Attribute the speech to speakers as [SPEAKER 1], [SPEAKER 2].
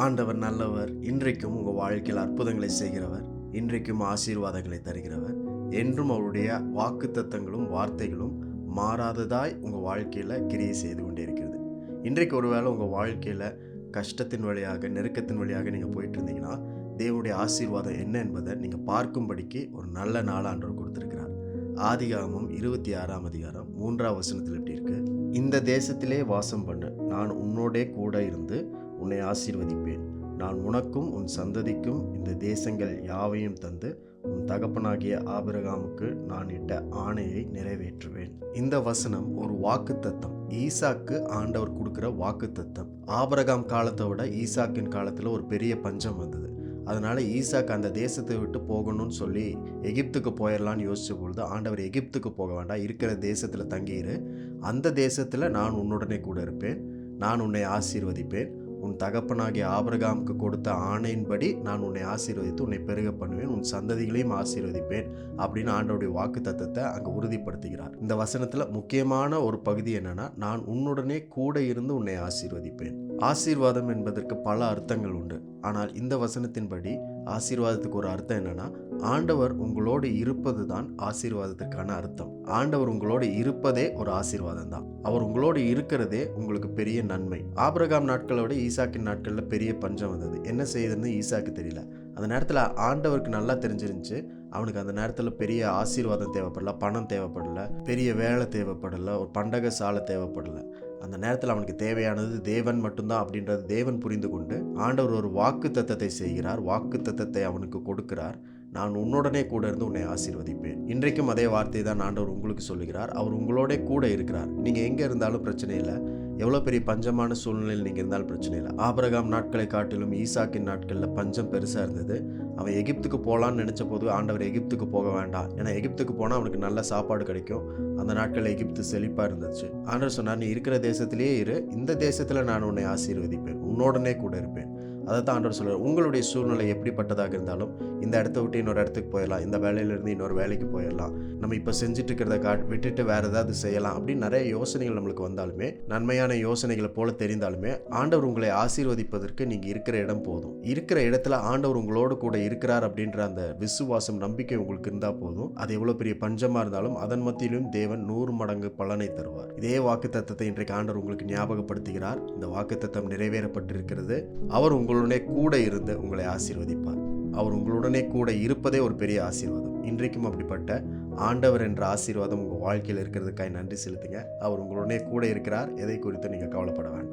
[SPEAKER 1] ஆண்டவர் நல்லவர். இன்றைக்கும் உங்கள் வாழ்க்கையில் அற்புதங்களை செய்கிறவர், இன்றைக்கும் ஆசீர்வாதங்களை தருகிறவர். என்றும் அவருடைய வாக்குத்தத்தங்களும் வார்த்தைகளும் மாறாததாய் உங்கள் வாழ்க்கையில் கிரியை செய்து கொண்டே இருக்கிறது. இன்றைக்கு ஒருவேளை உங்கள் வாழ்க்கையில் கஷ்டத்தின் வழியாக, நெருக்கத்தின் வழியாக நீங்கள் போயிட்டு இருந்தீங்கன்னா, தேவனுடைய ஆசீர்வாதம் என்ன என்பதை நீங்கள் பார்க்கும்படிக்கு ஒரு நல்ல நாள் ஆண்டவர் கொடுத்திருக்கிறார். ஆதிகாகமம் 26ஆம் அதிகாரம் 3ஆம் வசனத்தில் எப்படி இருக்கு? இந்த தேசத்திலே வாசம் பண்ணு, நான் உன்னோடே கூட இருந்து உன்னை ஆசீர்வதிப்பேன். நான் உனக்கும் உன் சந்ததிக்கும் இந்த தேசங்கள் யாவையும் தந்து உன் தகப்பனாகிய ஆபிரகாமுக்கு நான் இட்ட ஆணையை நிறைவேற்றுவேன். இந்த வசனம் ஒரு வாக்குத்தத்தம். ஈசாக்கு ஆண்டவர் கொடுக்கிற வாக்குத்தத்தம். ஆபிரகாம் காலத்தை விட ஈசாக்கின் காலத்தில் ஒரு பெரிய பஞ்சம் வந்தது. அதனால ஈசாக்கு அந்த தேசத்தை விட்டு போகணும்னு சொல்லி எகிப்துக்கு போயிடலான்னு யோசிச்ச பொழுது ஆண்டவர் எகிப்துக்கு போக வேண்டாம், இருக்கிற தேசத்தில் தங்கியிரு, அந்த தேசத்தில் நான் உன்னுடனே கூட இருப்பேன், நான் உன்னை ஆசீர்வதிப்பேன், உன் தகப்பனாகிய ஆபிரகாமுக்கு கொடுத்த ஆணையின்படி நான் உன்னை ஆசீர்வதித்து உன்னை பெருக பண்ணுவேன், உன் சந்ததிகளையும் ஆசீர்வதிப்பேன் அப்படின்னு ஆண்டவருடைய வாக்கு தத்தத்தை அங்கே உறுதிப்படுத்துகிறார். இந்த வசனத்தில் முக்கியமான ஒரு பகுதி என்னன்னா, நான் உன்னுடனே கூட இருந்து உன்னை ஆசீர்வதிப்பேன். ஆசீர்வாதம் என்பதற்கு பல அர்த்தங்கள் உண்டு. ஆனால் இந்த வசனத்தின்படி ஆசீர்வாதத்துக்கு ஒரு அர்த்தம் என்னன்னா, ஆண்டவர் உங்களோடு இருப்பது தான் ஆசீர்வாதத்திற்கான அர்த்தம். ஆண்டவர் உங்களோடு இருப்பதே ஒரு ஆசீர்வாதம் தான். அவர் உங்களோடு இருக்கிறதே உங்களுக்கு பெரிய நன்மை. ஆபிரகாம் நாட்களோட ஈசாக்கின் நாட்களில் பெரிய பஞ்சம் வந்தது. என்ன செய்யுதுன்னு ஈசாக்கு தெரியல. அந்த நேரத்தில் ஆண்டவருக்கு நல்லா தெரிஞ்சிருந்துச்சு. அவனுக்கு அந்த நேரத்தில் பெரிய ஆசீர்வாதம் தேவைப்படல, பணம் தேவைப்படல, பெரிய வேலை தேவைப்படல, ஒரு பண்டக சாலை தேவைப்படல. அந்த நேரத்தில் அவனுக்கு தேவையானது தேவன் மட்டும்தான் அப்படின்றது தேவன் புரிந்து கொண்டு ஆண்டவர் ஒரு வாக்கு தத்தத்தை செய்கிறார். வாக்கு தத்தத்தை அவனுக்கு கொடுக்கிறார். நான் உன்னுடனே கூட இருந்து உன்னை ஆசீர்வதிப்பேன். இன்றைக்கும் அதே வார்த்தை தான் ஆண்டவர் உங்களுக்கு சொல்லுகிறார். அவர் உங்களோட கூட இருக்கிறார். நீங்கள் எங்கே இருந்தாலும் பிரச்சனை இல்லை. எவ்வளோ பெரிய பஞ்சமான சூழ்நிலையில் நீங்கள் இருந்தாலும் பிரச்சனை இல்லை. ஆபிரகாம் நாட்களை காட்டிலும் ஈசாக்கின் நாட்களில் பஞ்சம் பெருசாக இருந்தது. அவன் எகிப்துக்கு போகலான்னு நினச்ச போது ஆண்டவர் எகிப்துக்கு போக வேண்டாம், ஏன்னா எகிப்துக்கு போனால் அவனுக்கு நல்ல சாப்பாடு கிடைக்கும். அந்த நாட்களில் எகிப்து செழிப்பாக இருந்துச்சு. ஆண்டவர் சொன்னார், நீ இருக்கிற தேசத்திலேயே இரு, இந்த தேசத்தில் நான் உன்னை ஆசீர்வதிப்பேன், உன்னோடனே கூட இருப்பேன். அதை தான் ஆண்டவர் சொல்கிறார். உங்களுடைய சூழ்நிலை எப்படிப்பட்டதாக இருந்தாலும் இந்த இடத்த விட்டு இன்னொரு இடத்துக்கு போயிடலாம், இந்த வேலையிலேருந்து இன்னொரு வேலைக்கு போயிடலாம், நம்ம இப்போ செஞ்சுட்டு இருக்கிறத விட்டுட்டு வேறு ஏதாவது செய்யலாம் அப்படின்னு நிறைய யோசனைகள் நம்மளுக்கு வந்தாலுமே, நன்மையான யோசனைகளை போல தெரிந்தாலுமே, ஆண்டவர் உங்களை ஆசீர்வதிப்பதற்கு நீங்கள் இருக்கிற இடம் போதும். இருக்கிற இடத்துல ஆண்டவர் உங்களோடு கூட இருக்கிறார் அப்படின்ற அந்த விசுவாசம், நம்பிக்கை உங்களுக்கு இருந்தால் போதும். அது எவ்வளோ பெரிய பஞ்சமாக இருந்தாலும் அதன் மத்தியிலும் தேவன் 100 மடங்கு பலனை தருவார். இதே வாக்கு தத்தத்தை இன்றைக்கு ஆண்டவர் உங்களுக்கு ஞாபகப்படுத்துகிறார். இந்த வாக்கு தத்தம் நிறைவேறப்பட்டிருக்கிறது. அவர் உங்களுடனே கூட இருந்து உங்களை ஆசீர்வதிப்பார். அவர் உங்களுடனே கூட இருப்பதே ஒரு பெரிய ஆசீர்வாதம். இன்றைக்கும் அப்படிப்பட்ட ஆண்டவர் என்ற ஆசீர்வாதம் உங்கள் வாழ்க்கையில் இருக்கிறதுக்காக நன்றி செலுத்துங்க. அவர் உங்களுடனே கூட இருக்கிறார். எதை குறித்து நீங்கள் கவலைப்பட வேண்டாம்.